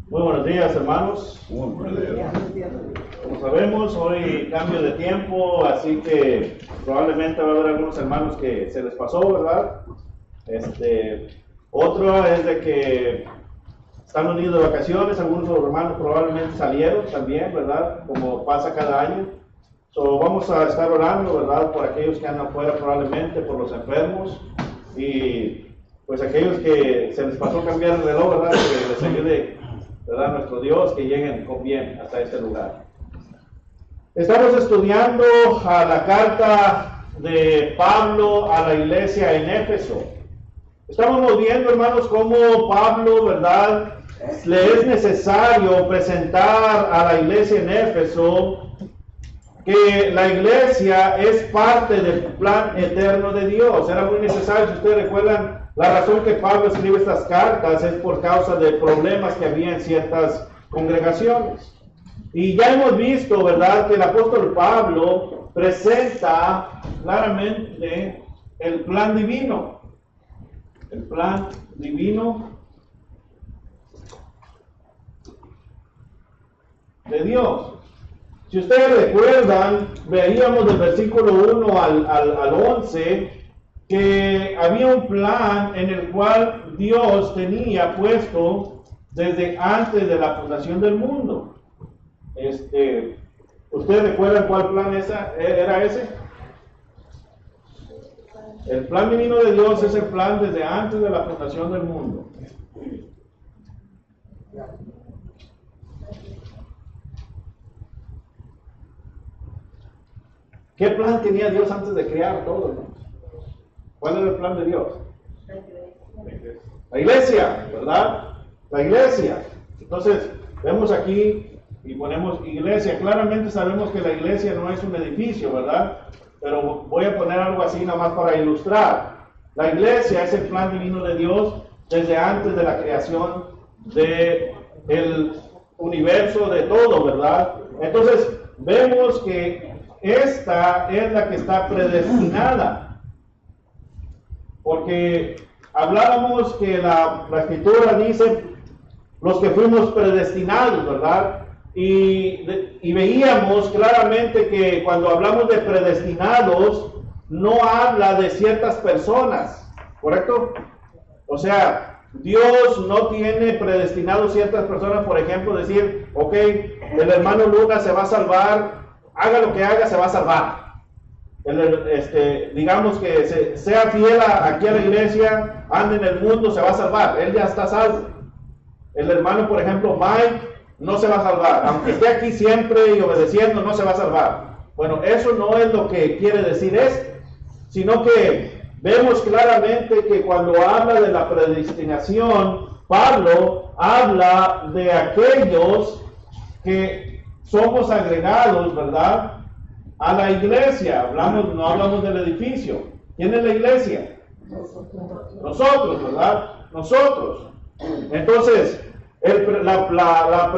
Muy buenos días, hermanos. Muy buenos días. Como sabemos, hoy cambio de tiempo, así que probablemente va a haber algunos hermanos que se les pasó, ¿verdad? Otro es de que están unidos de vacaciones, algunos hermanos probablemente salieron también, ¿verdad? Como pasa cada año. Vamos a estar orando, ¿verdad? Por aquellos que andan afuera probablemente, por los enfermos y pues aquellos que se les pasó cambiar el reloj, ¿verdad? Que les ayude, ¿verdad? Nuestro Dios, que lleguen con bien hasta este lugar. Estamos estudiando a la carta de Pablo a la iglesia en Éfeso. Estamos viendo, hermanos, cómo Pablo, ¿verdad? Le es necesario presentar a la iglesia en Éfeso que la iglesia es parte del plan eterno de Dios. Era muy necesario, si ustedes recuerdan, la razón que Pablo escribe estas cartas es por causa de problemas que había en ciertas congregaciones. Y ya hemos visto, ¿verdad?, que el apóstol Pablo presenta claramente el plan divino. El plan divino de Dios. Si ustedes recuerdan, veíamos del versículo 1 al 11, que había un plan en el cual Dios tenía puesto desde antes de la fundación del mundo. ¿Ustedes recuerdan cuál plan era ese? El plan divino de Dios es el plan desde antes de la fundación del mundo. ¿Qué plan tenía Dios antes de crear todo? ¿Cuál era el plan de Dios? La iglesia, ¿verdad? La iglesia. Entonces, vemos aquí y ponemos iglesia. Claramente sabemos que la iglesia no es un edificio, ¿verdad? Pero voy a poner algo así nada más para ilustrar. La iglesia es el plan divino de Dios desde antes de la creación del universo, de todo, ¿verdad? Entonces, vemos que esta es la que está predestinada. Porque hablábamos que la escritura dice los que fuimos predestinados, ¿verdad? Y veíamos claramente que cuando hablamos de predestinados, no habla de ciertas personas, ¿correcto? O sea, Dios no tiene predestinados ciertas personas, por ejemplo, decir, ok, el hermano Luna se va a salvar, haga lo que haga, se va a salvar. Digamos que sea fiel aquí a la iglesia, ande en el mundo, se va a salvar, él ya está salvo. El hermano, por ejemplo, Mike, no se va a salvar, aunque esté aquí siempre y obedeciendo, no se va a salvar. Bueno, eso no es lo que quiere decir esto, sino que vemos claramente que cuando habla de la predestinación, Pablo habla de aquellos que somos agregados, ¿verdad?, a la iglesia. No hablamos del edificio. ¿Quién es la iglesia? Nosotros, ¿verdad? Nosotros. Entonces, la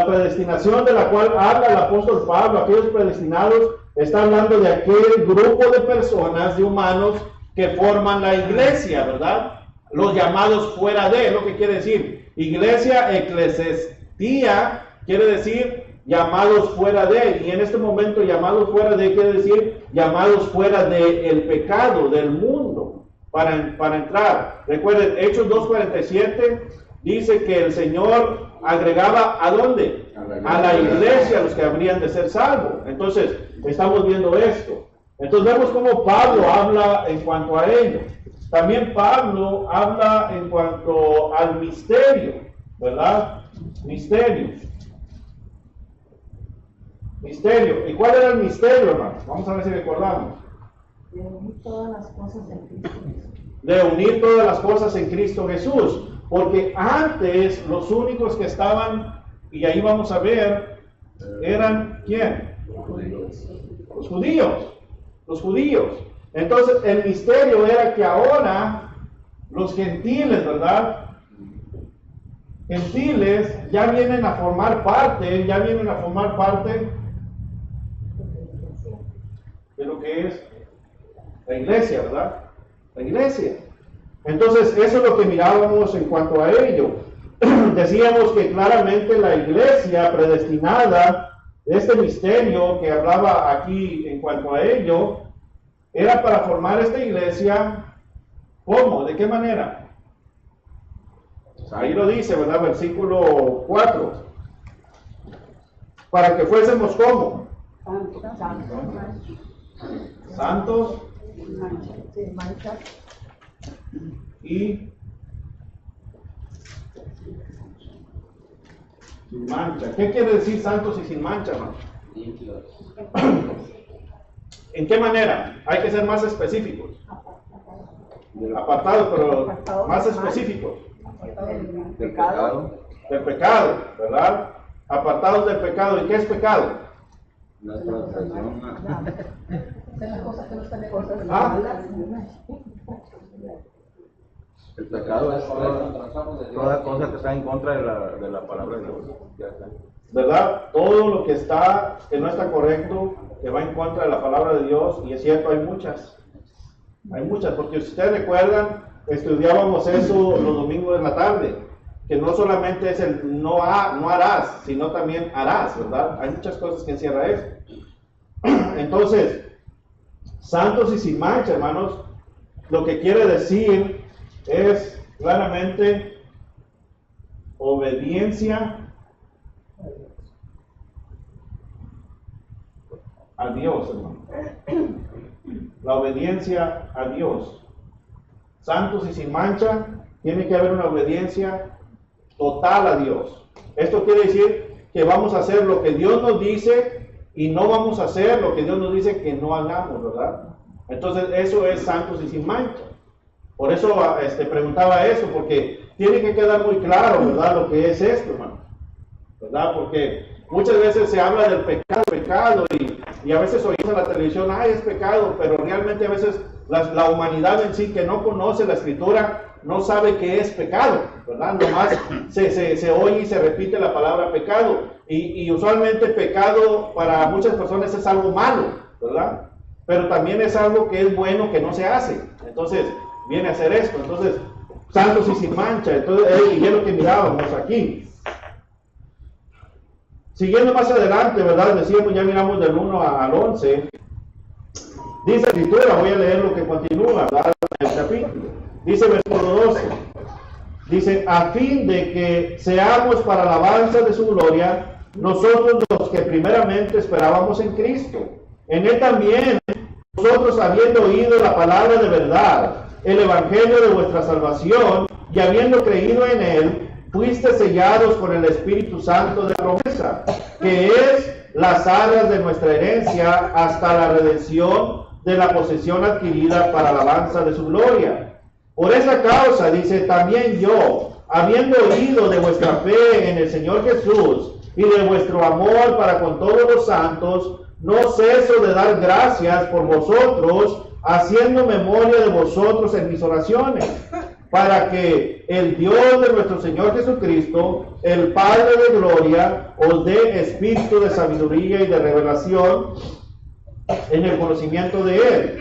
predestinación de la cual habla el apóstol Pablo, aquellos predestinados, está hablando de aquel grupo de personas, de humanos, que forman la iglesia, ¿verdad? Los llamados fuera de, lo que quiere decir. Iglesia, eclesistía, quiere decir llamados fuera de, y en este momento llamados fuera de quiere decir llamados fuera del pecado, del mundo, para entrar. Recuerden, Hechos 2:47 dice que el Señor agregaba ¿a dónde? A la iglesia, a los que habrían de ser salvos. Entonces, estamos viendo esto. Entonces vemos cómo Pablo habla en cuanto a ello. También Pablo habla en cuanto al misterio, ¿verdad? Misterio. ¿Y cuál era el misterio, hermanos? Vamos a ver si recordamos. De unir todas las cosas en Cristo Jesús. De unir todas las cosas en Cristo Jesús. Porque antes los únicos que estaban, y ahí vamos a ver, eran ¿quién? Los judíos. Los judíos. Entonces el misterio era que ahora los gentiles, ¿verdad? Gentiles ya vienen a formar parte de lo que es la iglesia, ¿verdad? La iglesia. Entonces, eso es lo que mirábamos en cuanto a ello. decíamos que claramente la iglesia predestinada, este misterio que hablaba aquí en cuanto a ello, era para formar esta iglesia. ¿Cómo? ¿De qué manera? Ahí lo dice, ¿verdad? Versículo 4. Para que fuésemos ¿cómo? Santos y sin mancha. ¿Qué quiere decir santos y sin mancha, hermano? ¿En qué manera? Hay que ser más específicos. Apartados, pero más específicos. Del pecado. Del pecado, ¿verdad? Apartados del pecado. ¿Y qué es pecado? La transgresión. El pecado es toda cosa que está en contra de la palabra de Dios. Ya está. ¿Verdad? Todo lo que está, que no está correcto, que va en contra de la palabra de Dios, y es cierto, hay muchas, porque si ustedes recuerdan, estudiábamos eso los domingos de la tarde, que no solamente es el no harás, sino también harás, ¿verdad? Hay muchas cosas que encierra eso. Entonces, santos y sin mancha, hermanos, lo que quiere decir es claramente obediencia a Dios, hermano. La obediencia a Dios. Santos y sin mancha, tiene que haber una obediencia total a Dios. Esto quiere decir que vamos a hacer lo que Dios nos dice y no vamos a hacer lo que Dios nos dice que no hagamos, ¿verdad? Entonces eso es santos y sin mancha. Por eso preguntaba eso, porque tiene que quedar muy claro, ¿verdad? Lo que es esto, hermano, ¿verdad? Porque muchas veces se habla del pecado y a veces oímos en la televisión, ay, es pecado, pero realmente a veces la humanidad en sí que no conoce la escritura no sabe qué es pecado, ¿verdad? Nomás se oye y se repite la palabra pecado y usualmente pecado para muchas personas es algo malo, ¿verdad? Pero también es algo que es bueno que no se hace. Entonces viene a hacer esto. Entonces, santos y sin mancha. Entonces, y es lo que mirábamos aquí. Siguiendo más adelante, ¿verdad? Decíamos, ya miramos del 1 al 11. Dice la escritura, voy a leer lo que continúa, ¿verdad? El capítulo. Dice versículo 12. Dice, a fin de que seamos para la alabanza de su gloria, nosotros los que primeramente esperábamos en Cristo. En él también, nosotros habiendo oído la palabra de verdad, el evangelio de vuestra salvación, y habiendo creído en él, fuiste sellados con el Espíritu Santo de la promesa, que es las arras de nuestra herencia hasta la redención de la posesión adquirida para la alabanza de su gloria. Por esa causa, dice, también yo, habiendo oído de vuestra fe en el Señor Jesús y de vuestro amor para con todos los santos, no ceso de dar gracias por vosotros, haciendo memoria de vosotros en mis oraciones, para que el Dios de nuestro Señor Jesucristo, el Padre de gloria, os dé espíritu de sabiduría y de revelación en el conocimiento de Él,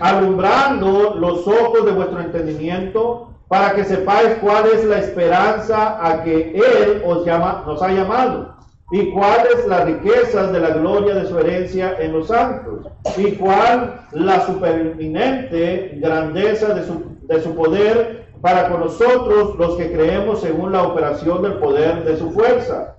alumbrando los ojos de vuestro entendimiento, para que sepáis cuál es la esperanza a que Él nos ha llamado, y cuáles las riquezas de la gloria de su herencia en los santos, y cuál la supereminente grandeza de su poder para con nosotros los que creemos según la operación del poder de su fuerza,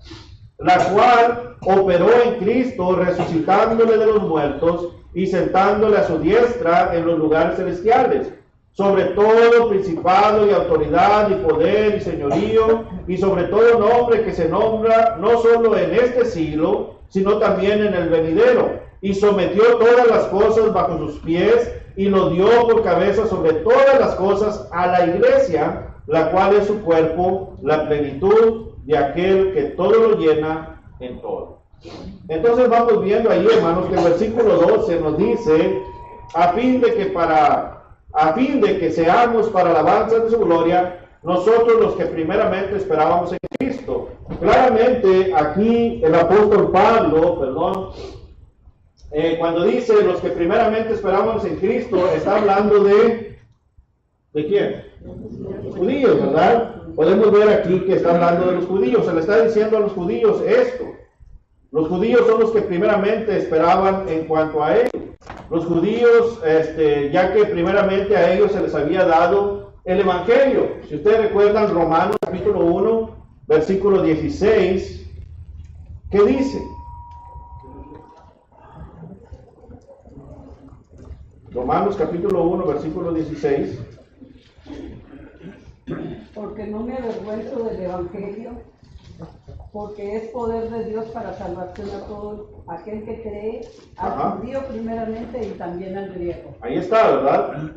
la cual operó en Cristo, resucitándole de los muertos y sentándole a su diestra en los lugares celestiales, sobre todo principado y autoridad y poder y señorío, y sobre todo nombre que se nombra no solo en este siglo, sino también en el venidero, y sometió todas las cosas bajo sus pies, y lo dio por cabeza sobre todas las cosas a la iglesia, la cual es su cuerpo, la plenitud de aquel que todo lo llena en todo. Entonces vamos viendo ahí, hermanos, que el versículo 12 nos dice, a fin de que seamos para la alabanza de su gloria, nosotros los que primeramente esperábamos en Cristo. Claramente aquí el apóstol Pablo, cuando dice los que primeramente esperábamos en Cristo, está hablando de ¿De quién? Los judíos, ¿verdad? Podemos ver aquí que está hablando de los judíos. Se le está diciendo a los judíos esto. Los judíos son los que primeramente esperaban en cuanto a ellos. Los judíos, ya que primeramente a ellos se les había dado el Evangelio. Si ustedes recuerdan Romanos capítulo 1, versículo 16, ¿qué dice? Romanos capítulo 1, versículo 16. Porque no me avergüenzo del Evangelio, porque es poder de Dios para salvación a todo aquel que cree, al judío primeramente y también al griego. Ahí está, ¿verdad?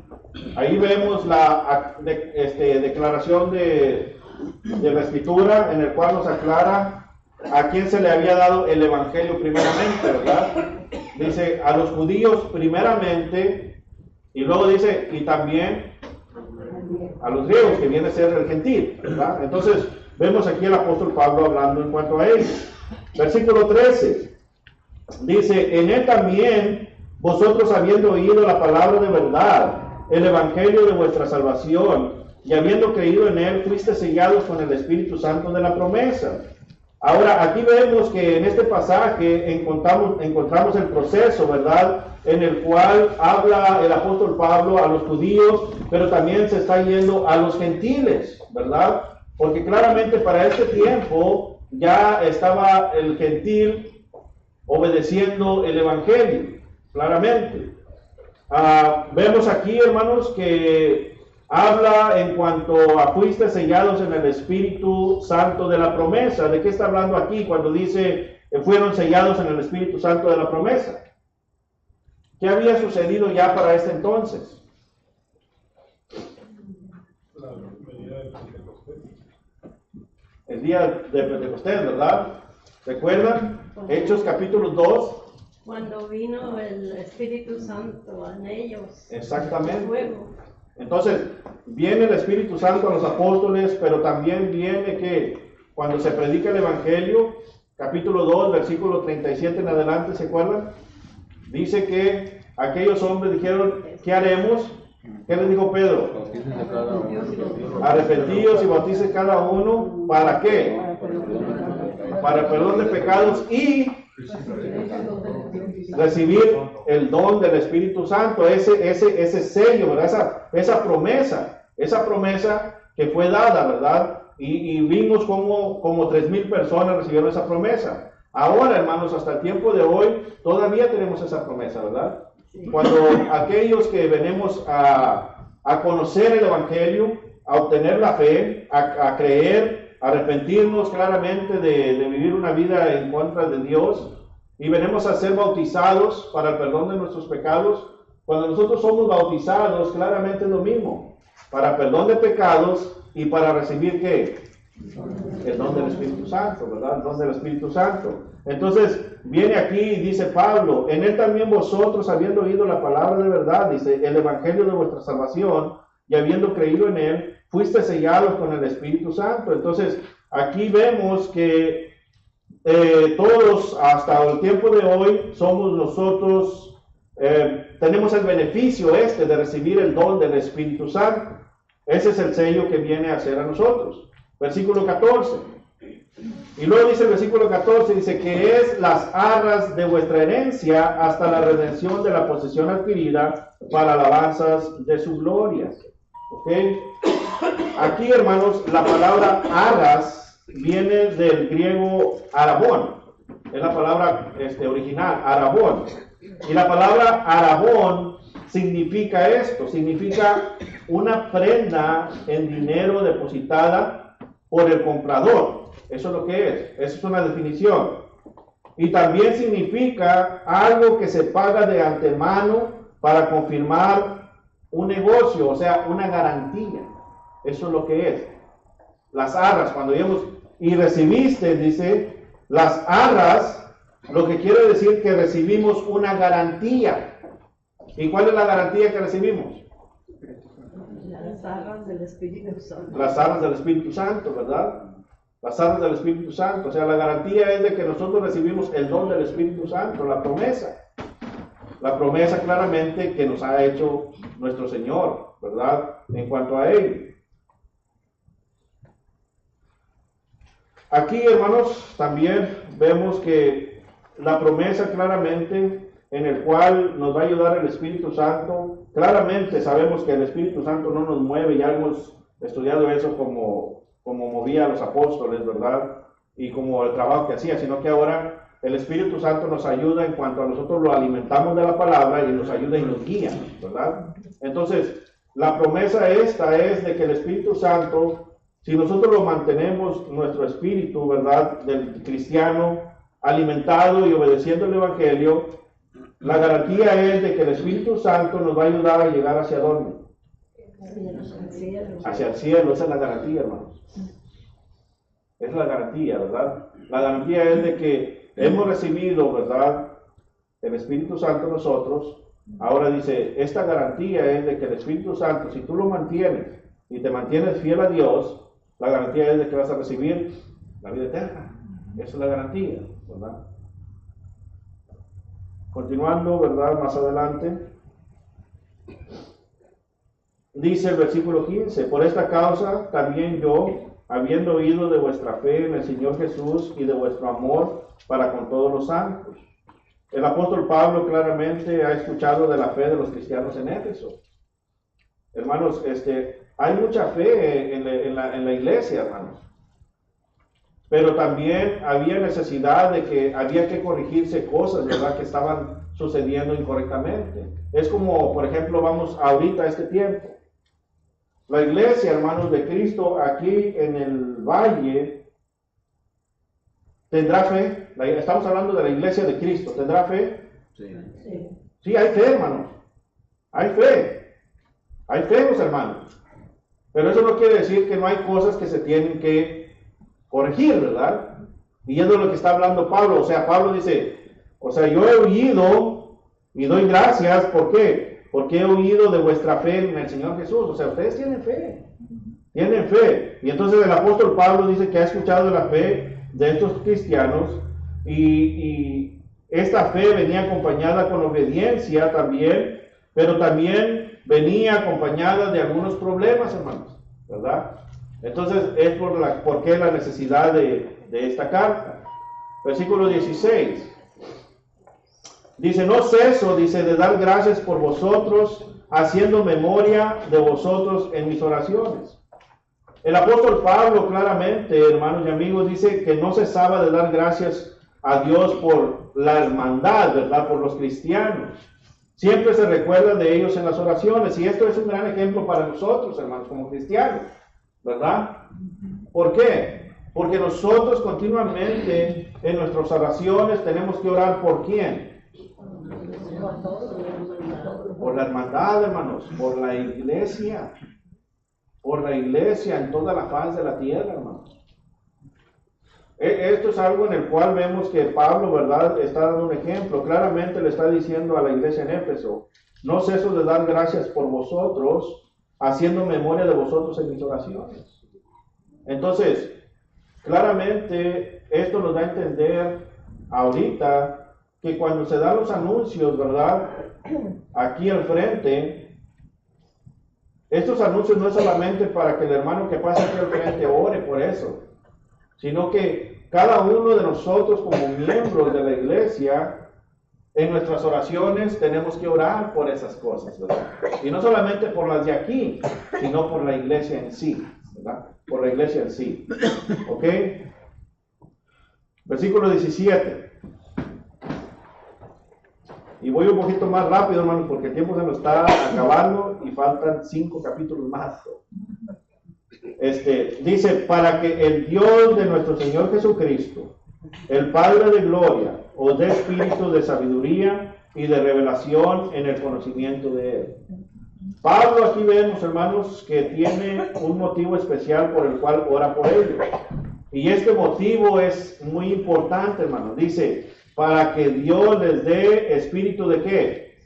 Ahí vemos la declaración de la Escritura, en el cual nos aclara a quién se le había dado el Evangelio primeramente, ¿verdad? Dice, a los judíos primeramente, y luego dice, y también a los griegos, que viene a ser el gentil, ¿verdad? Entonces, vemos aquí al apóstol Pablo hablando en cuanto a ellos. Versículo 13, dice, en él también vosotros habiendo oído la palabra de verdad, el evangelio de vuestra salvación, y habiendo creído en él, fuiste sellados con el Espíritu Santo de la promesa. Ahora, aquí vemos que en este pasaje encontramos el proceso, ¿verdad?, en el cual habla el apóstol Pablo a los judíos, pero también se está yendo a los gentiles, ¿verdad? Porque claramente para este tiempo ya estaba el gentil obedeciendo el evangelio, claramente. Vemos aquí, hermanos, que habla en cuanto a fuiste sellados en el Espíritu Santo de la promesa. ¿De qué está hablando aquí cuando dice fueron sellados en el Espíritu Santo de la promesa? ¿Qué había sucedido ya para este entonces? El día de Pentecostés, ¿verdad? ¿Recuerdan? Hechos capítulo 2. Cuando vino el Espíritu Santo en ellos. Exactamente. Fuego. Entonces, viene el Espíritu Santo a los apóstoles, pero también viene que cuando se predica el Evangelio, capítulo 2, versículo 37 en adelante, ¿se acuerdan? Dice que aquellos hombres dijeron, ¿qué haremos? ¿Qué les dijo Pedro? Arrepentíos y bautícense cada uno, ¿para qué? Para el perdón de pecados y recibir el don del Espíritu Santo, ese sello, ¿verdad? Esa promesa que fue dada, ¿verdad? Y vimos como 3,000 personas recibieron esa promesa. Ahora, hermanos, hasta el tiempo de hoy, todavía tenemos esa promesa, ¿verdad? Cuando aquellos que venimos a conocer el Evangelio, a obtener la fe, a creer, a arrepentirnos claramente de vivir una vida en contra de Dios, y venimos a ser bautizados para el perdón de nuestros pecados. Cuando nosotros somos bautizados, claramente es lo mismo, para perdón de pecados y para recibir ¿qué? El don del Espíritu Santo, ¿verdad? El don del Espíritu Santo. Entonces, viene aquí y dice Pablo, en él también vosotros, habiendo oído la palabra de verdad, dice, el evangelio de vuestra salvación, y habiendo creído en él, fuiste sellados con el Espíritu Santo. Entonces, aquí vemos que todos, hasta el tiempo de hoy, somos nosotros, tenemos el beneficio de recibir el don del Espíritu Santo. Ese es el sello que viene a hacer a nosotros. Versículo 14. Y luego dice el versículo 14, dice que es las arras de vuestra herencia hasta la redención de la posesión adquirida para alabanzas de su gloria. ¿Ok? Aquí, hermanos, la palabra arras viene del griego arabón. Es la palabra original, arabón. Y la palabra arabón significa esto, significa una prenda en dinero depositada por el comprador. Eso es lo que es, eso es una definición. Y también significa algo que se paga de antemano para confirmar un negocio, o sea, una garantía. Eso es lo que es. Las arras, cuando digamos, y recibiste, dice, las arras, lo que quiere decir que recibimos una garantía. ¿Y cuál es la garantía que recibimos? Las arras del Espíritu Santo. Las arras del Espíritu Santo, ¿verdad? Las arras del Espíritu Santo. O sea, la garantía es de que nosotros recibimos el don del Espíritu Santo, la promesa. La promesa claramente que nos ha hecho nuestro Señor, ¿verdad? en cuanto a ello. Aquí, hermanos, también vemos que la promesa claramente en el cual nos va a ayudar el Espíritu Santo, claramente sabemos que el Espíritu Santo no nos mueve, ya hemos estudiado eso como movía a los apóstoles, ¿verdad? Y como el trabajo que hacía, sino que ahora el Espíritu Santo nos ayuda en cuanto a nosotros lo alimentamos de la palabra y nos ayuda y nos guía, ¿verdad? Entonces, la promesa esta es de que el Espíritu Santo, si nosotros lo mantenemos, nuestro espíritu, ¿verdad?, del cristiano, alimentado y obedeciendo el Evangelio, la garantía es de que el Espíritu Santo nos va a ayudar a llegar hacia dónde? Hacia el cielo. Esa es la garantía, hermanos. Es la garantía, ¿verdad? La garantía es de que hemos recibido, ¿verdad?, el Espíritu Santo nosotros. Ahora dice, esta garantía es de que el Espíritu Santo, si tú lo mantienes y te mantienes fiel a Dios, la garantía es de que vas a recibir la vida eterna. Esa es la garantía, ¿verdad? Continuando, ¿verdad?, más adelante, dice el versículo 15, por esta causa también yo, habiendo oído de vuestra fe en el Señor Jesús y de vuestro amor para con todos los santos. El apóstol Pablo claramente ha escuchado de la fe de los cristianos en Éfeso. Hermanos, hay mucha fe en la iglesia, hermanos. Pero también había necesidad de que había que corregirse cosas, ¿verdad?, que estaban sucediendo incorrectamente. Es como, por ejemplo, vamos ahorita a este tiempo. La iglesia, hermanos de Cristo, aquí en el valle, ¿tendrá fe? Estamos hablando de la iglesia de Cristo. ¿Tendrá fe? Sí. Sí, hay fe, hermanos. Hay fe. Hay fe, los hermanos. Pero eso no quiere decir que no hay cosas que se tienen que corregir, ¿verdad? Y es de lo que está hablando Pablo. O sea, Pablo dice, yo he oído y doy gracias. ¿Por qué? Porque he oído de vuestra fe en el Señor Jesús. O sea, ustedes tienen fe. Tienen fe. Y entonces el apóstol Pablo dice que ha escuchado la fe de estos cristianos y esta fe venía acompañada con obediencia también, pero también venía acompañada de algunos problemas, hermanos, ¿verdad? Entonces es por qué la necesidad de esta carta. Versículo 16. Dice, no ceso, dice, de dar gracias por vosotros, haciendo memoria de vosotros en mis oraciones. El apóstol Pablo claramente, hermanos y amigos, dice que no cesaba de dar gracias a Dios por la hermandad, ¿verdad?, por los cristianos. Siempre se recuerda de ellos en las oraciones, y esto es un gran ejemplo para nosotros, hermanos, como cristianos, ¿verdad? ¿Por qué? Porque nosotros continuamente en nuestras oraciones tenemos que orar ¿por quién? Por la hermandad, hermanos, por la iglesia en toda la faz de la tierra, hermanos. Esto es algo en el cual vemos que Pablo, ¿verdad?, está dando un ejemplo. Claramente le está diciendo a la iglesia en Éfeso, no ceso de dar gracias por vosotros, haciendo memoria de vosotros en mis oraciones. Entonces, claramente esto nos da a entender ahorita que cuando se dan los anuncios, ¿verdad?, aquí al frente, estos anuncios no es solamente para que el hermano que pasa aquí al frente ore por eso, sino que cada uno de nosotros como miembros de la iglesia, en nuestras oraciones tenemos que orar por esas cosas, ¿verdad? Y no solamente por las de aquí, sino por la iglesia en sí, ¿verdad? Por la iglesia en sí. ¿Ok? Versículo 17. Y voy un poquito más rápido, hermanos, porque el tiempo se nos está acabando y faltan 5 capítulos más. Dice, para que el Dios de nuestro Señor Jesucristo, el Padre de gloria, os dé espíritu de sabiduría y de revelación en el conocimiento de Él. Pablo aquí vemos, hermanos, que tiene un motivo especial por el cual ora por ellos. Y este motivo es muy importante, hermanos. Dice, para que Dios les dé espíritu de ¿qué?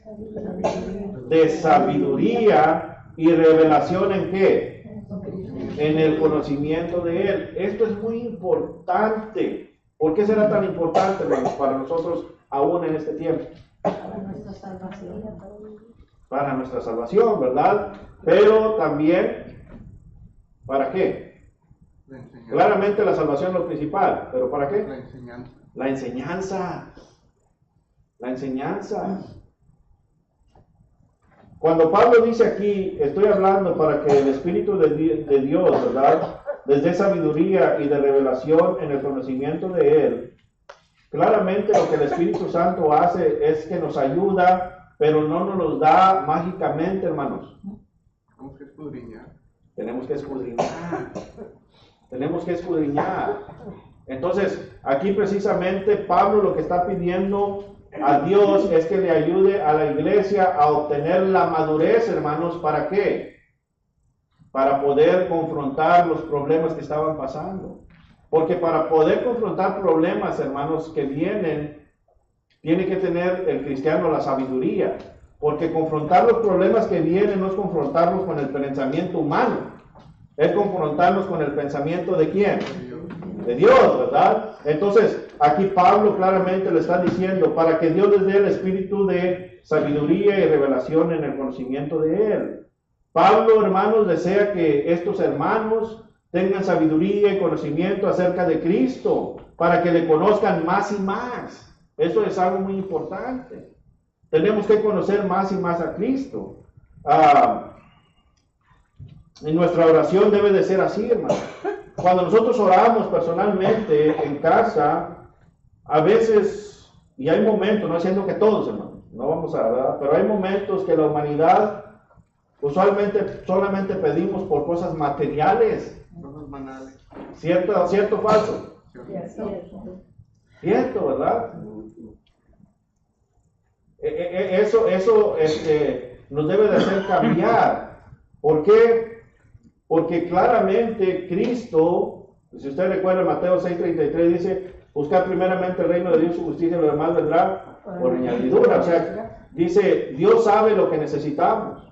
De sabiduría y revelación ¿en qué? En el conocimiento de Él. Esto es muy importante. ¿Por qué será tan importante, hermanos, para nosotros aún en este tiempo? Para nuestra salvación. para nuestra salvación, ¿verdad? Pero también, ¿para qué? Claramente la salvación es lo principal, pero ¿para qué? La enseñanza. La enseñanza. La enseñanza. Cuando Pablo dice aquí, estoy hablando para que el Espíritu de Dios, ¿verdad?, les dé sabiduría y de revelación en el conocimiento de Él. Claramente lo que el Espíritu Santo hace es que nos ayuda, pero no nos los da mágicamente, hermanos. Tenemos que escudriñar. Tenemos que escudriñar. Tenemos que escudriñar. Entonces, aquí precisamente Pablo lo que está pidiendo a Dios es que le ayude a la iglesia a obtener la madurez, hermanos. ¿Para qué? Para poder confrontar los problemas que estaban pasando. Porque para poder confrontar problemas, hermanos, que vienen, tiene que tener el cristiano la sabiduría. Porque confrontar los problemas que vienen no es confrontarlos con el pensamiento humano. Es confrontarlos con el pensamiento de ¿quién? De Dios, ¿verdad? Entonces, aquí Pablo claramente le está diciendo, para que Dios les dé el espíritu de sabiduría y revelación en el conocimiento de Él. Pablo, hermanos, desea que estos hermanos tengan sabiduría y conocimiento acerca de Cristo, para que le conozcan más y más. Eso es algo muy importante. Tenemos que conocer más y más a Cristo. Y nuestra oración debe de ser así, hermano. Cuando nosotros oramos personalmente en casa, a veces, y hay momentos, no siendo que todos, hermano, no vamos a, ¿verdad?, pero hay momentos que la humanidad usualmente solamente pedimos por cosas materiales. Cosas banales. ¿Cierto o falso? Cierto, ¿verdad? Eso nos debe de hacer cambiar. ¿Por qué? Porque claramente Cristo, si usted recuerda Mateo 6:33, dice, buscar primeramente el reino de Dios, su justicia y lo demás vendrá por añadidura. O sea, dice, Dios sabe lo que necesitamos.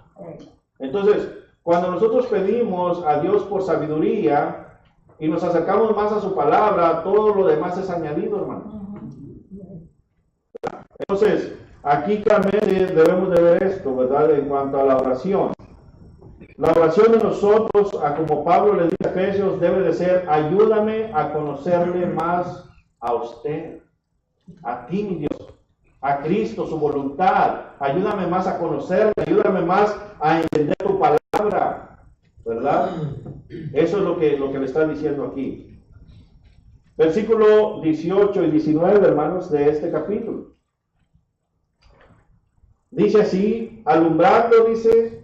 Entonces, cuando nosotros pedimos a Dios por sabiduría y nos acercamos más a su palabra, todo lo demás es añadido, hermano. Entonces, aquí claramente debemos de ver esto, ¿verdad? En cuanto a la oración. La oración de nosotros, como Pablo le dice a Efesios, debe de ser, ayúdame a conocerle más a usted, a ti, mi Dios, a Cristo, su voluntad. Ayúdame más a conocerle, ayúdame más a entender tu palabra, ¿verdad? Eso es lo que le está diciendo aquí. Versículo 18 y 19, hermanos, de este capítulo. Dice así, alumbrando, dice,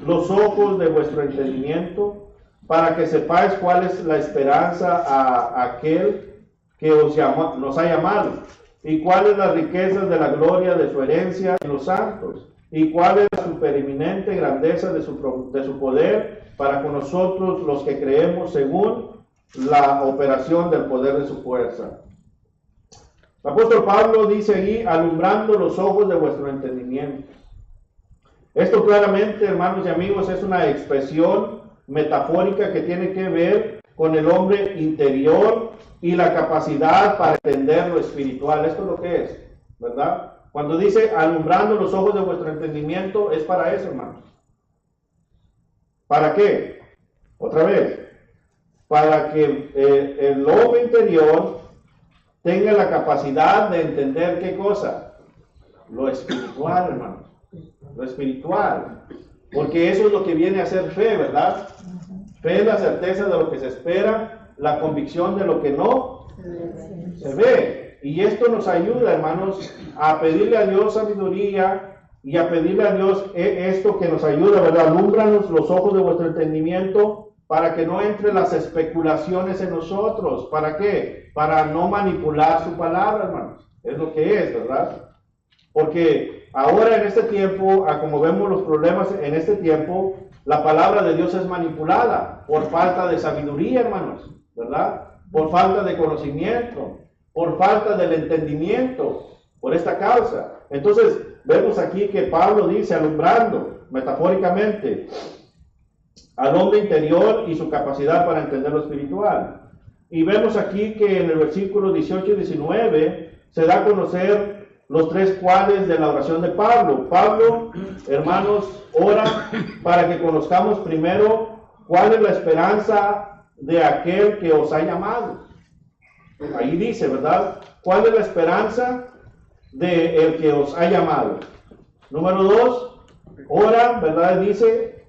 los ojos de vuestro entendimiento, para que sepáis cuál es la esperanza a aquel que nos ha llamado, y cuáles las riquezas de la gloria de su herencia en los santos, y cuál es la supereminente grandeza de su poder para con nosotros los que creemos según la operación del poder de su fuerza. El apóstol Pablo dice ahí, alumbrando los ojos de vuestro entendimiento. Esto claramente, hermanos y amigos, es una expresión metafórica que tiene que ver con el hombre interior y la capacidad para entender lo espiritual. Esto es lo que es, ¿verdad? Cuando dice alumbrando los ojos de vuestro entendimiento, es para eso, hermanos. ¿Para qué? Otra vez, para que el hombre interior tenga la capacidad de entender ¿qué cosa? Lo espiritual, hermanos. Lo espiritual. Porque eso es lo que viene a ser fe, ¿verdad? Fe es la certeza de lo que se espera, la convicción de lo que no se ve. Y esto nos ayuda, hermanos, a pedirle a Dios sabiduría y a pedirle a Dios esto que nos ayuda, ¿verdad? Alúmbranos los ojos de vuestro entendimiento para que no entren las especulaciones en nosotros. ¿Para qué? Para no manipular su palabra, hermanos. Es lo que es, ¿verdad? Porque ahora en este tiempo, como vemos los problemas en este tiempo, la palabra de Dios es manipulada por falta de sabiduría, hermanos, ¿verdad? Por falta de conocimiento, por falta del entendimiento, por esta causa. Entonces, vemos aquí que Pablo dice, alumbrando, metafóricamente, al hombre interior y su capacidad para entender lo espiritual. Y vemos aquí que en el versículo 18 y 19 se da a conocer los tres cuales de la oración de Pablo. Pablo, hermanos, ora para que conozcamos primero cuál es la esperanza de aquel que os ha llamado. Ahí dice, ¿verdad? ¿Cuál es la esperanza de el que os ha llamado? Número 2, ora, ¿verdad? Dice,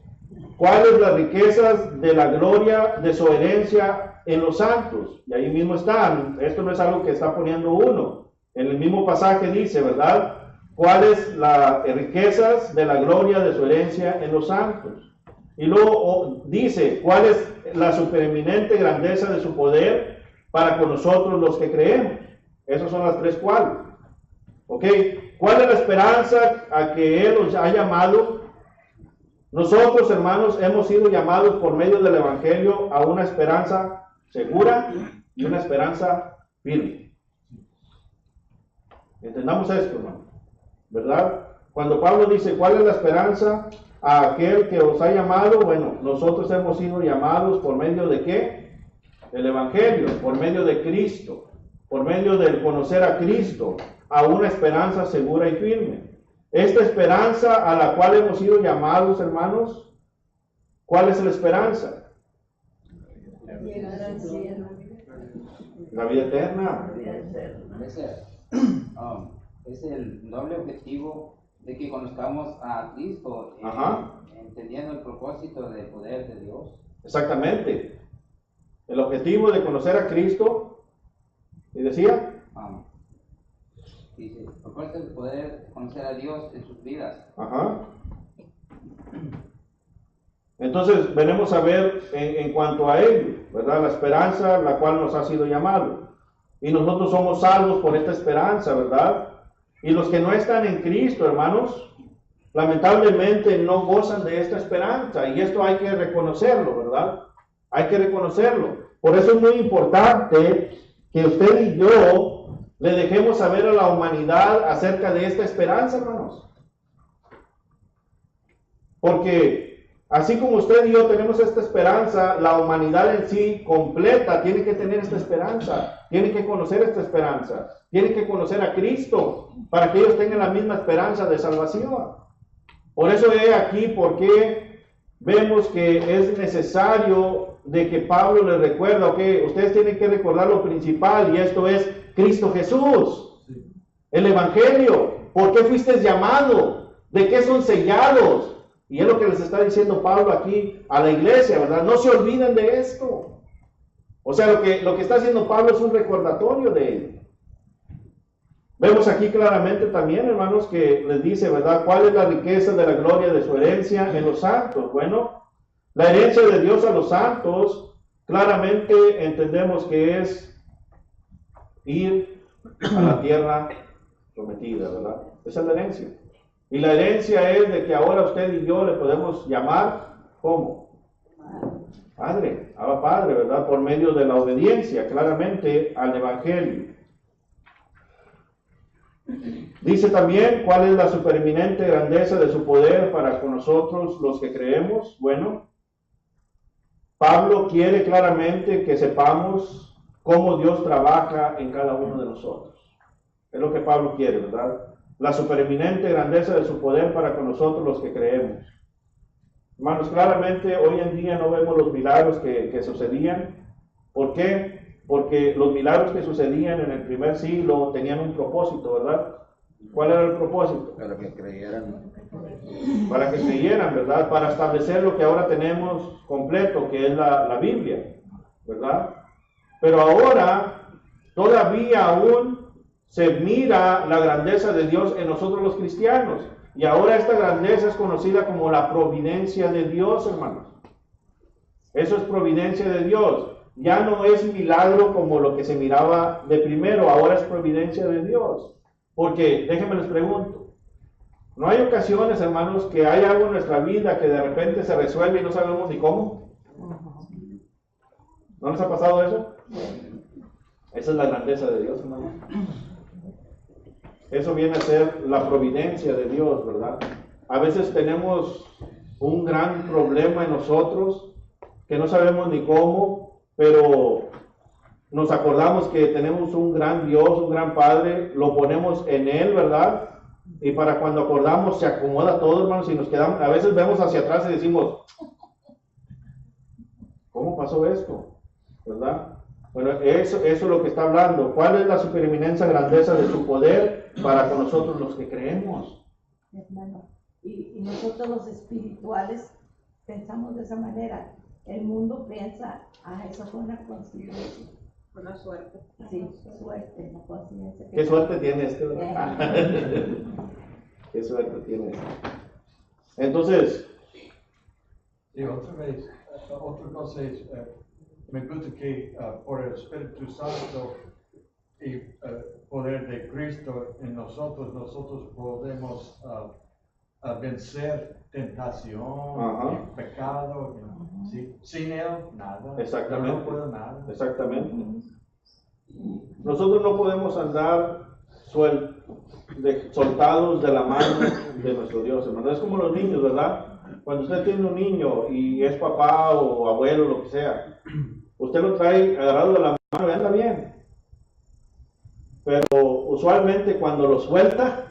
¿cuáles las riquezas de la gloria de su herencia en los santos? Y ahí mismo están. Esto no es algo que está poniendo uno. En el mismo pasaje dice, ¿verdad? ¿Cuáles las riquezas de la gloria de su herencia en los santos? Y luego dice, ¿cuál es la supereminente grandeza de su poder para con nosotros los que creemos? Esas son las tres cuales. ¿Ok? ¿Cuál es la esperanza a que Él os ha llamado? Nosotros, hermanos, hemos sido llamados por medio del Evangelio a una esperanza segura y una esperanza firme. Entendamos esto, hermano, ¿verdad? Cuando Pablo dice, ¿cuál es la esperanza a aquel que os ha llamado? Bueno, nosotros hemos sido llamados por medio de ¿qué? Del Evangelio, por medio de Cristo, por medio del conocer a Cristo, a una esperanza segura y firme. Esta esperanza a la cual hemos sido llamados, hermanos, ¿cuál es la esperanza? Llegar al cielo. La vida eterna. Es el doble objetivo de que conozcamos a Cristo, entendiendo el propósito del poder de Dios. Exactamente. El objetivo de conocer a Cristo, y decía, dice, el propósito de poder conocer a Dios en sus vidas. Entonces, venimos a ver en cuanto a ello, ¿verdad? La esperanza la cual nos ha sido llamado. Y nosotros somos salvos por esta esperanza, ¿verdad? Y los que no están en Cristo, hermanos, lamentablemente no gozan de esta esperanza. Y esto hay que reconocerlo, ¿verdad? Hay que reconocerlo. Por eso es muy importante que usted y yo le dejemos saber a la humanidad acerca de esta esperanza, hermanos. Porque así como usted y yo tenemos esta esperanza, la humanidad en sí completa tiene que tener esta esperanza, tiene que conocer esta esperanza, tiene que conocer a Cristo para que ellos tengan la misma esperanza de salvación. Por eso he aquí porque vemos que es necesario de que Pablo les recuerda, que ustedes tienen que recordar lo principal, y esto es Cristo Jesús, el Evangelio. ¿Por qué fuiste llamado? ¿De qué son sellados? Y es lo que les está diciendo Pablo aquí a la iglesia, ¿verdad? No se olviden de esto. O sea, lo que está haciendo Pablo es un recordatorio de ello. Vemos aquí claramente también, hermanos, que les dice, ¿verdad? ¿Cuál es la riqueza de la gloria de su herencia en los santos? Bueno, la herencia de Dios a los santos, claramente entendemos que es ir a la tierra prometida, ¿verdad? Esa es la herencia. Y la herencia es de que ahora usted y yo le podemos llamar, ¿cómo? Padre, Abba Padre, ¿verdad? Por medio de la obediencia, claramente, al Evangelio. Dice también cuál es la supereminente grandeza de su poder para con nosotros los que creemos. Bueno, Pablo quiere claramente que sepamos cómo Dios trabaja en cada uno de nosotros. Es lo que Pablo quiere, ¿verdad? La supereminente grandeza de su poder para con nosotros los que creemos. Hermanos, claramente hoy en día no vemos los milagros que sucedían. ¿Por qué? Porque los milagros que sucedían en el primer siglo tenían un propósito, ¿verdad? ¿Cuál era el propósito? Para que creyeran. Para que creyeran, ¿verdad? Para establecer lo que ahora tenemos completo, que es la Biblia, ¿verdad? Pero ahora, todavía aún se mira la grandeza de Dios en nosotros los cristianos. Y ahora esta grandeza es conocida como la providencia de Dios, hermanos. Eso es providencia de Dios. Ya no es milagro como lo que se miraba de primero, ahora es providencia de Dios. Porque, déjenme les pregunto, ¿no hay ocasiones, hermanos, que hay algo en nuestra vida que de repente se resuelve y no sabemos ni cómo? ¿No les ha pasado eso? Esa es la grandeza de Dios, hermanos. Eso viene a ser la providencia de Dios, ¿verdad? A veces tenemos un gran problema en nosotros que no sabemos ni cómo, pero nos acordamos que tenemos un gran Dios, un gran Padre, lo ponemos en Él, ¿verdad? Y para cuando acordamos se acomoda todo, hermanos, y nos quedamos, a veces vemos hacia atrás y decimos, ¿cómo pasó esto? ¿Verdad? Bueno, eso es lo que está hablando. ¿Cuál es la supereminencia, grandeza de su poder para con nosotros los que creemos? Hermano, y nosotros los espirituales pensamos de esa manera. El mundo piensa, eso fue una coincidencia. Una suerte. Sí, suerte, una coincidencia. ¿Qué suerte tiene este? ¿Verdad? ¿Qué suerte tiene este? Entonces, sí, otra vez, otra cosa es, me gusta que por el Espíritu Santo y poder de Cristo en nosotros podemos vencer tentación y pecado. ¿Sí? Sin Él, nada. Exactamente. No puedo nada. Exactamente. Nosotros no podemos andar soltados de la mano de nuestro Dios, hermano. Es como los niños, ¿verdad? Cuando usted tiene un niño y es papá o abuelo, lo que sea, usted lo trae agarrado de la mano y anda bien. Pero usualmente cuando lo suelta,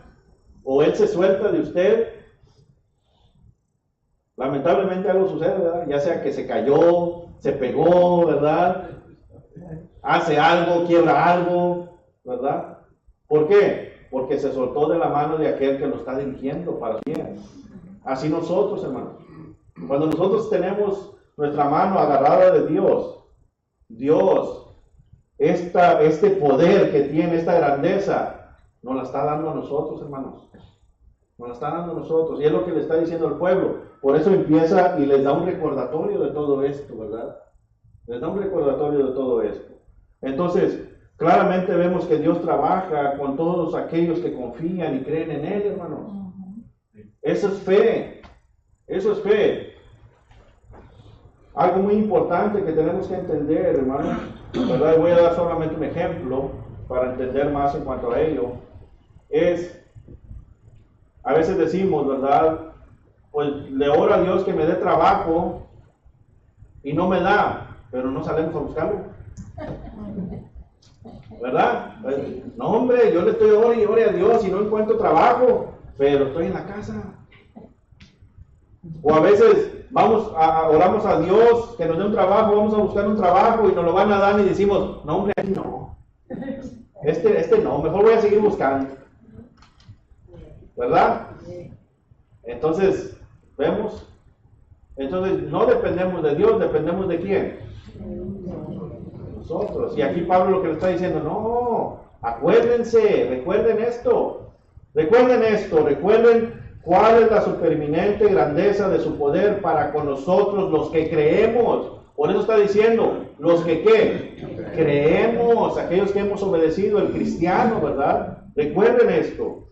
o él se suelta de usted, lamentablemente algo sucede, ¿verdad? Ya sea que se cayó, se pegó, ¿verdad? Hace algo, quiebra algo, ¿verdad? ¿Por qué? Porque se soltó de la mano de aquel que lo está dirigiendo para bien. Así nosotros, hermanos. Cuando nosotros tenemos nuestra mano agarrada de Dios, este poder que tiene, esta grandeza, nos la está dando a nosotros, hermanos. Nos la está dando a nosotros. Y es lo que le está diciendo al pueblo. Por eso empieza y les da un recordatorio de todo esto, ¿verdad? Les da un recordatorio de todo esto. Entonces, claramente vemos que Dios trabaja con todos aquellos que confían y creen en Él, hermanos. Eso es fe. Eso es fe. Algo muy importante que tenemos que entender, hermanos, ¿verdad? Y voy a dar solamente un ejemplo para entender más en cuanto a ello. A veces decimos, ¿verdad? Pues le oro a Dios que me dé trabajo y no me da, pero no salimos a buscarlo. ¿Verdad? No, hombre, yo le estoy orando a Dios y no encuentro trabajo, pero estoy en la casa. O a veces oramos a Dios que nos dé un trabajo, vamos a buscar un trabajo y nos lo van a dar y decimos, no, hombre, no. Este no, mejor voy a seguir buscando. ¿Verdad? Entonces, ¿vemos? Entonces, no dependemos de Dios, dependemos de quién. Nosotros. Y aquí Pablo lo que le está diciendo, no, acuérdense, recuerden esto, recuerden cuál es la supereminente grandeza de su poder para con nosotros los que creemos. Por eso está diciendo, los que ¿qué? Creemos, aquellos que hemos obedecido, el cristiano, ¿verdad? Recuerden esto.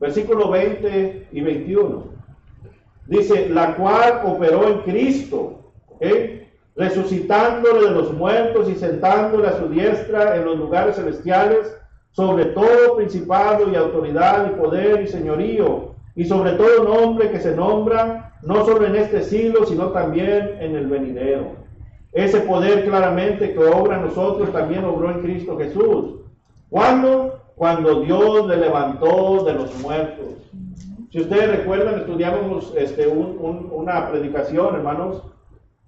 Versículo 20 y 21. Dice, la cual operó en Cristo, resucitándole de los muertos y sentándole a su diestra en los lugares celestiales, sobre todo principado y autoridad y poder y señorío, y sobre todo nombre que se nombra, no solo en este siglo, sino también en el venidero. Ese poder claramente que obra en nosotros también obró en Cristo Jesús. ¿Cuándo? Cuando Dios le levantó de los muertos. Si ustedes recuerdan, estudiamos una predicación, hermanos,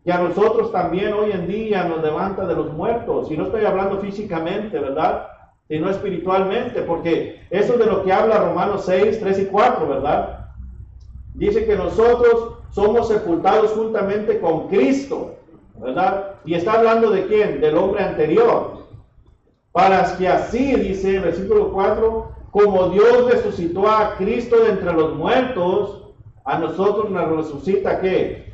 que a nosotros también hoy en día nos levanta de los muertos. Y no estoy hablando físicamente, ¿verdad? Sino espiritualmente, porque eso es de lo que habla Romanos 6, 3 y 4, ¿verdad? Dice que nosotros somos sepultados juntamente con Cristo, ¿verdad? Y está hablando de quién? Del hombre anterior. Para que así, dice versículo 4, como Dios resucitó a Cristo de entre los muertos, a nosotros nos resucita ¿qué?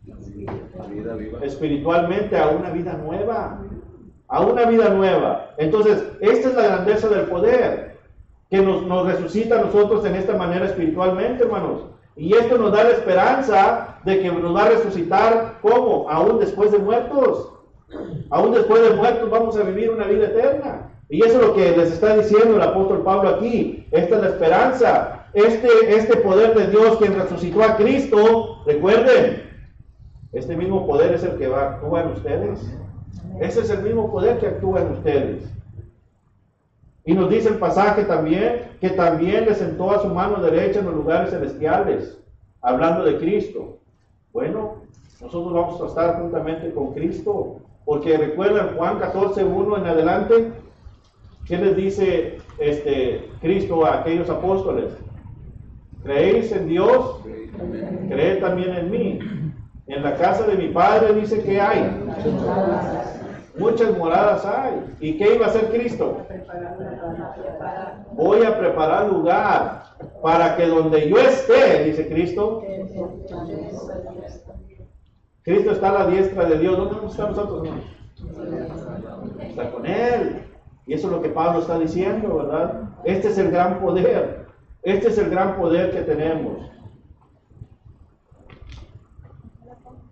La vida viva. Espiritualmente a una vida nueva. A una vida nueva. Entonces, esta es la grandeza del poder, que nos resucita a nosotros en esta manera espiritualmente, hermanos. Y esto nos da la esperanza de que nos va a resucitar, ¿cómo? Aún después de muertos. Aún después de muertos vamos a vivir una vida eterna. Y eso es lo que les está diciendo el apóstol Pablo aquí. Esta es la esperanza. Este poder de Dios quien resucitó a Cristo, recuerden, este mismo poder es el que actúa en ustedes. Ese es el mismo poder que actúa en ustedes. Y nos dice el pasaje también, que también le sentó a su mano derecha en los lugares celestiales, hablando de Cristo. Bueno, nosotros vamos a estar juntamente con Cristo, porque recuerdan Juan 14:1 en adelante, ¿qué les dice Cristo a aquellos apóstoles? ¿Creéis en Dios? Creed también en mí. En la casa de mi Padre dice que hay muchas moradas hay. ¿Y qué iba a hacer Cristo? Voy a preparar lugar para que donde yo esté, dice Cristo. Cristo está a la diestra de Dios. ¿Dónde estamos nosotros, hermanos? Está con Él. Y eso es lo que Pablo está diciendo, ¿verdad? Este es el gran poder. Este es el gran poder que tenemos.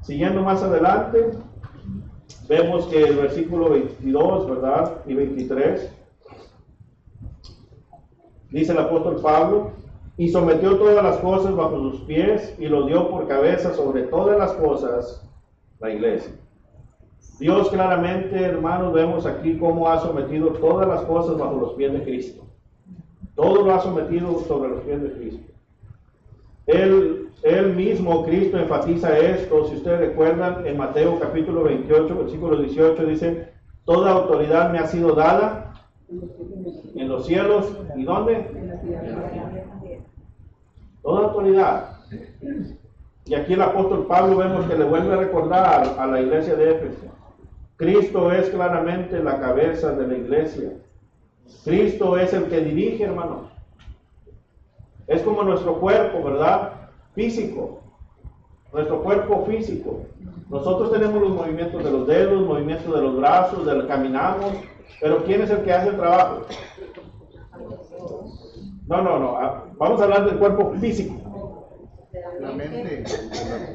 Siguiendo más adelante, vemos que el versículo 22, ¿verdad? Y 23, dice el apóstol Pablo, y sometió todas las cosas bajo sus pies y lo dio por cabeza sobre todas las cosas, la iglesia. Dios claramente, hermanos, vemos aquí cómo ha sometido todas las cosas bajo los pies de Cristo. Todo lo ha sometido sobre los pies de Cristo. Él mismo, Cristo, enfatiza esto. Si ustedes recuerdan, en Mateo capítulo 28, versículo 18, dice, toda autoridad me ha sido dada en los cielos. ¿Y dónde? Toda autoridad. Y aquí el apóstol Pablo vemos que le vuelve a recordar a la iglesia de Éfeso. Cristo es claramente la cabeza de la iglesia. Cristo es el que dirige, hermanos. Es como nuestro cuerpo, ¿verdad? Físico. Nuestro cuerpo físico. Nosotros tenemos los movimientos de los dedos, movimientos de los brazos, caminamos. Pero ¿quién es el que hace el trabajo? No. Vamos a hablar del cuerpo físico. La mente.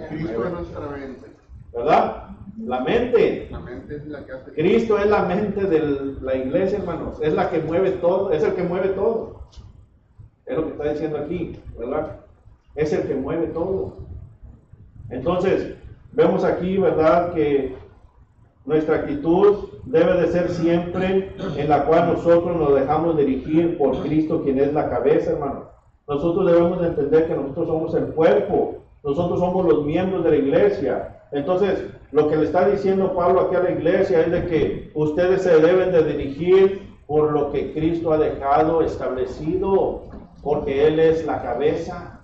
Cristo es nuestra mente. ¿Verdad? La mente. La mente es la que hace. Cristo es la mente de la iglesia, hermanos. Es la que mueve todo. Es el que mueve todo. Es lo que está diciendo aquí, ¿verdad? Es el que mueve todo. Entonces, vemos aquí, ¿verdad?, que nuestra actitud debe de ser siempre en la cual nosotros nos dejamos dirigir por Cristo, quien es la cabeza, hermano. Nosotros debemos de entender que nosotros somos el cuerpo. Nosotros somos los miembros de la iglesia. Entonces, lo que le está diciendo Pablo aquí a la iglesia es de que ustedes se deben de dirigir por lo que Cristo ha dejado establecido, porque Él es la cabeza.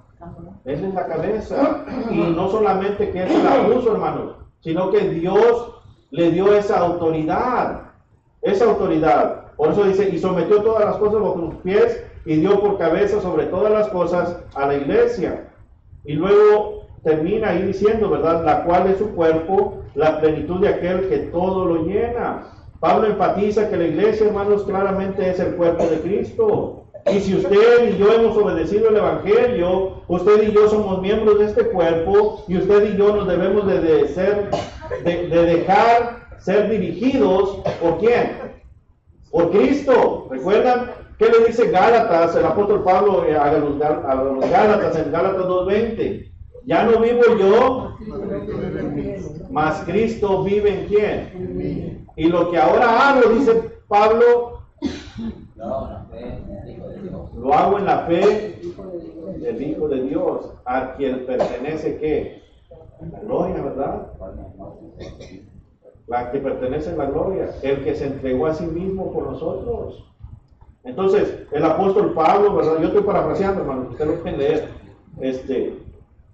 Él es la cabeza. Y no solamente que Él se la puso, hermanos, sino que Dios le dio esa autoridad. Esa autoridad. Por eso dice, y sometió todas las cosas bajo sus pies y dio por cabeza sobre todas las cosas a la iglesia. Y luego termina ahí diciendo, ¿verdad?, la cual es su cuerpo, la plenitud de aquel que todo lo llena. Pablo enfatiza que la iglesia, hermanos, claramente es el cuerpo de Cristo. Y si usted y yo hemos obedecido el Evangelio, usted y yo somos miembros de este cuerpo, y usted y yo nos debemos de dejar ser dirigidos, ¿por quién? Por Cristo. ¿Recuerdan qué le dice Gálatas, el apóstol Pablo a los Gálatas, en Gálatas 2:20? Ya no vivo yo, mas Cristo vive en quién. Y lo que ahora hago, dice Pablo, lo hago en la fe del Hijo de Dios, a quien pertenece ¿qué? La gloria, ¿verdad? La que pertenece a la gloria, el que se entregó a sí mismo por nosotros. Entonces, el apóstol Pablo, ¿verdad? Yo estoy parafraseando, hermanos, ustedes lo pueden leer.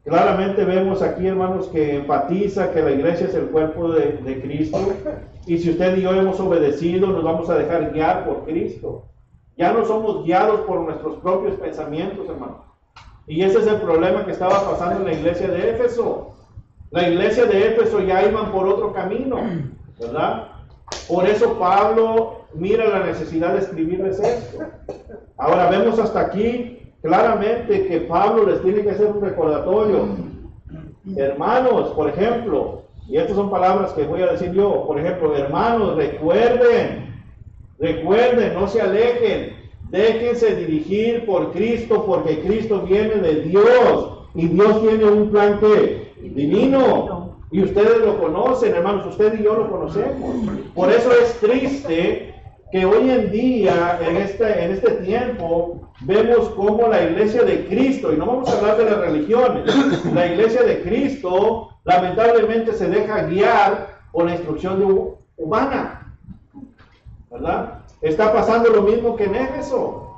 Claramente vemos aquí, hermanos, que enfatiza que la iglesia es el cuerpo de Cristo. Y si usted y yo hemos obedecido, nos vamos a dejar guiar por Cristo. Ya no somos guiados por nuestros propios pensamientos, hermanos. Y ese es el problema que estaba pasando en la iglesia de Éfeso. La iglesia de Éfeso ya iban por otro camino, ¿verdad? Por eso Pablo mira la necesidad de escribirles esto. Ahora vemos hasta aquí claramente que Pablo les tiene que hacer un recordatorio. Hermanos, por ejemplo, y estas son palabras que voy a decir yo, por ejemplo, hermanos, recuerden, no se alejen, déjense dirigir por Cristo, porque Cristo viene de Dios, y Dios tiene un plan que divino, Y ustedes lo conocen, hermanos, usted y yo lo conocemos. Por eso es triste que hoy en día, en este tiempo, vemos cómo la iglesia de Cristo, y no vamos a hablar de las religiones, la iglesia de Cristo lamentablemente se deja guiar por la instrucción humana, ¿verdad? Está pasando lo mismo que en Éfeso.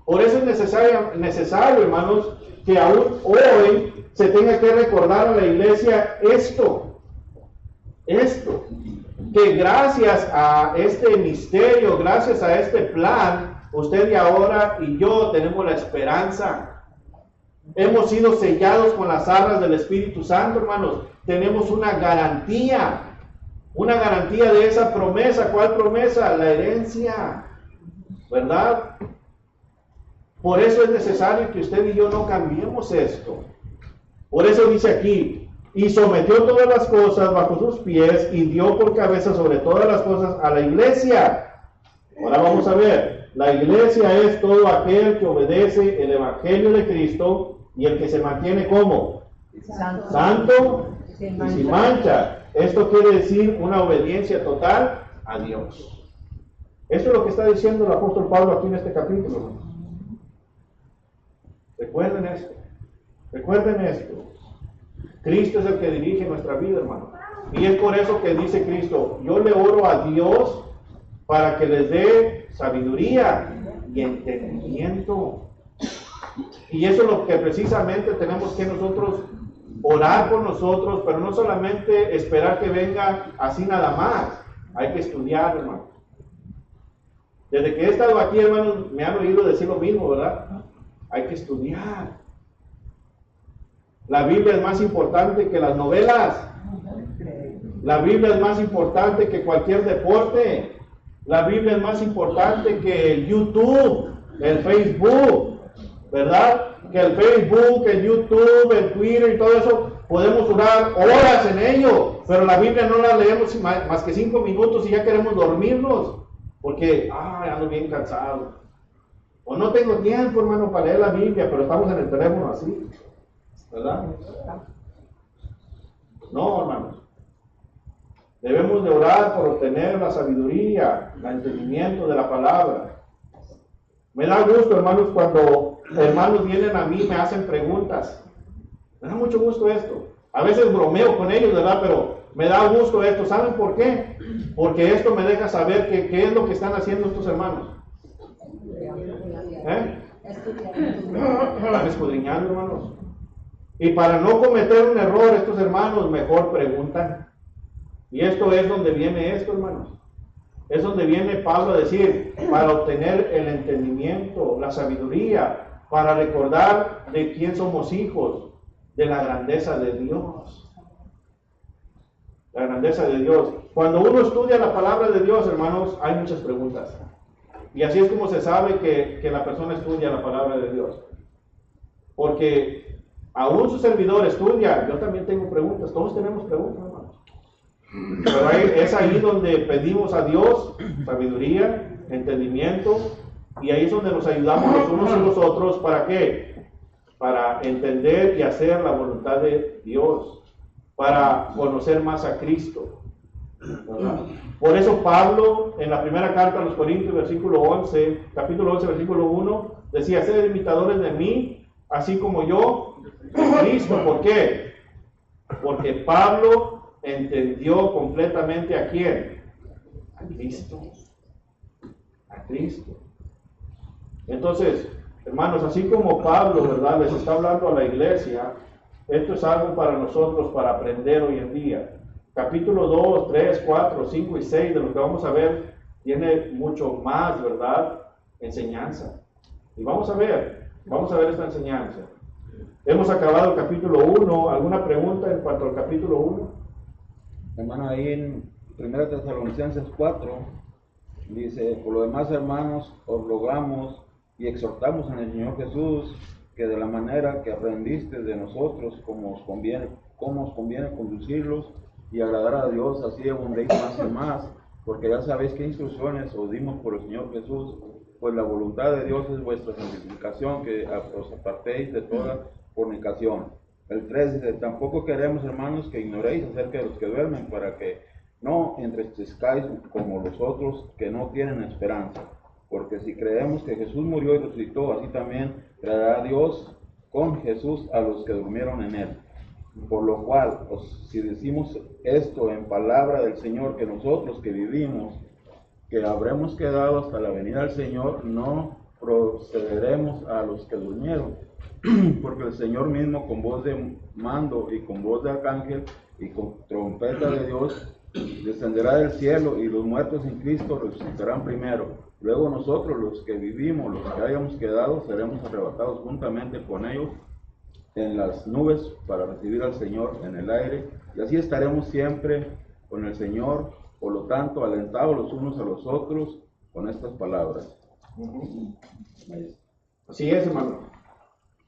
Por eso es necesario, hermanos, que aún hoy se tenga que recordar a la iglesia esto, que gracias a este misterio, gracias a este plan, usted y ahora y yo tenemos la esperanza. Hemos sido sellados con las arras del Espíritu Santo, hermanos. Tenemos una garantía de esa promesa. ¿Cuál promesa? La herencia, ¿verdad? Por eso es necesario que usted y yo no cambiemos esto. Por eso dice aquí, y sometió todas las cosas bajo sus pies y dio por cabeza sobre todas las cosas a la iglesia. Ahora vamos a ver, la iglesia es todo aquel que obedece el evangelio de Cristo y el que se mantiene como santo y sin mancha. Esto quiere decir una obediencia total a Dios. Esto es lo que está diciendo el apóstol Pablo aquí en este capítulo. Recuerden esto. Recuerden esto. Cristo es el que dirige nuestra vida, hermano. Y es por eso que dice Cristo, yo le oro a Dios para que les dé sabiduría y entendimiento. Y eso es lo que precisamente tenemos que nosotros orar por nosotros, pero no solamente esperar que venga así nada más. Hay que estudiar, hermano. Desde que he estado aquí, hermanos, me han oído decir lo mismo, ¿verdad? Hay que estudiar. La Biblia es más importante que las novelas. La Biblia es más importante que cualquier deporte. La Biblia es más importante que el YouTube, el Facebook, ¿verdad? Que el Facebook, el YouTube, el Twitter y todo eso, podemos durar horas en ello, pero la Biblia no la leemos más que 5 minutos y ya queremos dormirnos, porque, ando bien cansado. O no tengo tiempo, hermano, para leer la Biblia, pero estamos en el teléfono así, ¿verdad? No, hermanos. Debemos de orar por obtener la sabiduría, el entendimiento de la palabra. Me da gusto, hermanos, cuando hermanos vienen a mí y me hacen preguntas. Me da mucho gusto esto. A veces bromeo con ellos, ¿verdad? Pero me da gusto esto. ¿Saben por qué? Porque esto me deja saber qué es lo que están haciendo estos hermanos. Están escudriñando, hermanos. Y para no cometer un error, estos hermanos mejor preguntan. Y esto es donde viene esto, hermanos. Es donde viene Pablo a decir, para obtener el entendimiento, la sabiduría, para recordar de quién somos hijos, de la grandeza de Dios. La grandeza de Dios. Cuando uno estudia la palabra de Dios, hermanos, hay muchas preguntas. Y así es como se sabe que la persona estudia la palabra de Dios. Porque aún su servidor estudia, yo también tengo preguntas, todos tenemos preguntas, hermanos. Pero es ahí donde pedimos a Dios sabiduría, entendimiento, y ahí es donde nos ayudamos los unos y los otros. ¿Para qué? Para entender y hacer la voluntad de Dios, para conocer más a Cristo, ¿verdad? Por eso Pablo, en la primera carta a los Corintios, capítulo 11, versículo 1, decía, sed imitadores de mí, así como yo, de Cristo. ¿Por qué? Porque Pablo entendió completamente a quién, a Cristo, a Cristo. Entonces, hermanos, así como Pablo, ¿verdad?, les está hablando a la iglesia, esto es algo para nosotros para aprender hoy en día. Capítulo 2, 3, 4, 5 y 6 de lo que vamos a ver tiene mucho más, ¿verdad?, enseñanza. Y vamos a ver esta enseñanza. Hemos acabado el capítulo 1. ¿Alguna pregunta en cuanto al capítulo 1? Hermano, ahí en 1 Tesalonicenses 4 dice, por lo demás, hermanos, os rogamos y exhortamos en el Señor Jesús que de la manera que aprendiste de nosotros, cómo os conviene conducirlos y agradar a Dios, así abundéis más y más, porque ya sabéis qué instrucciones os dimos por el Señor Jesús, pues la voluntad de Dios es vuestra santificación, que os apartéis de toda fornicación. El 3 dice, tampoco queremos, hermanos, que ignoréis acerca de los que duermen, para que no entristezcáis como los otros que no tienen esperanza. Porque si creemos que Jesús murió y resucitó, así también traerá Dios con Jesús a los que durmieron en él. Por lo cual, si decimos esto en palabra del Señor, que nosotros que vivimos, que habremos quedado hasta la venida del Señor, no procederemos a los que durmieron. Porque el Señor mismo, con voz de mando y con voz de arcángel y con trompeta de Dios, descenderá del cielo, y los muertos en Cristo resucitarán primero. Luego nosotros, los que vivimos, los que hayamos quedado, seremos arrebatados juntamente con ellos en las nubes para recibir al Señor en el aire, y así estaremos siempre con el Señor. Por lo tanto, alentados los unos a los otros con estas palabras. Así es, hermano.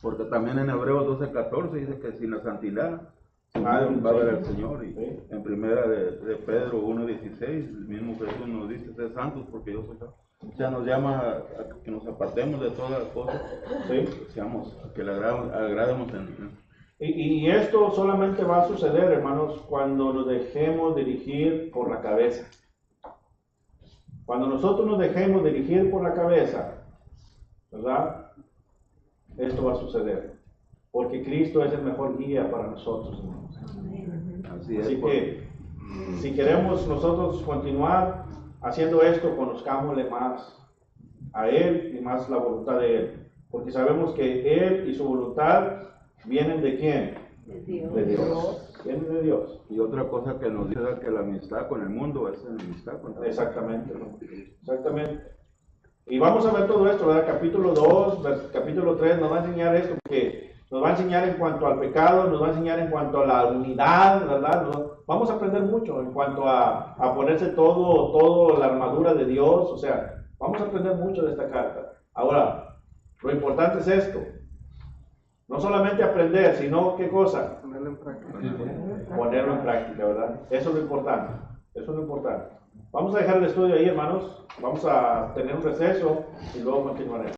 Porque también en Hebreos 12:14 dice que sin la santidad va a ver al Señor. Y en primera de Pedro 1:16, el mismo Jesús nos dice: ser santos porque yo soy santo. O sea, nos llama a que nos apartemos de todas las cosas, que le agrademos Y esto solamente va a suceder, hermanos, cuando nos dejemos dirigir por la cabeza. Cuando nosotros nos dejemos dirigir por la cabeza, ¿verdad? Esto va a suceder. Porque Cristo es el mejor guía para nosotros, hermanos. Así que, si queremos nosotros continuar haciendo esto, conozcámosle más a Él y más la voluntad de Él. Porque sabemos que Él y su voluntad vienen ¿de quién? De Dios. De Dios. Vienen de Dios. Y otra cosa que nos dice es que la amistad con el mundo es enemistad con Dios. Exactamente, ¿no? Exactamente. Y vamos a ver todo esto, ¿verdad? Capítulo 2, capítulo 3 nos va a enseñar esto, porque nos va a enseñar en cuanto al pecado, nos va a enseñar en cuanto a la unidad, ¿verdad? Vamos a aprender mucho en cuanto a ponerse todo la armadura de Dios, o sea, vamos a aprender mucho de esta carta. Ahora, lo importante es esto. No solamente aprender, sino ¿qué cosa? Ponerlo en práctica. Ponerlo en práctica, ¿verdad? Eso es lo importante. Eso es lo importante. Vamos a dejar el estudio ahí, hermanos. Vamos a tener un receso y luego continuaremos.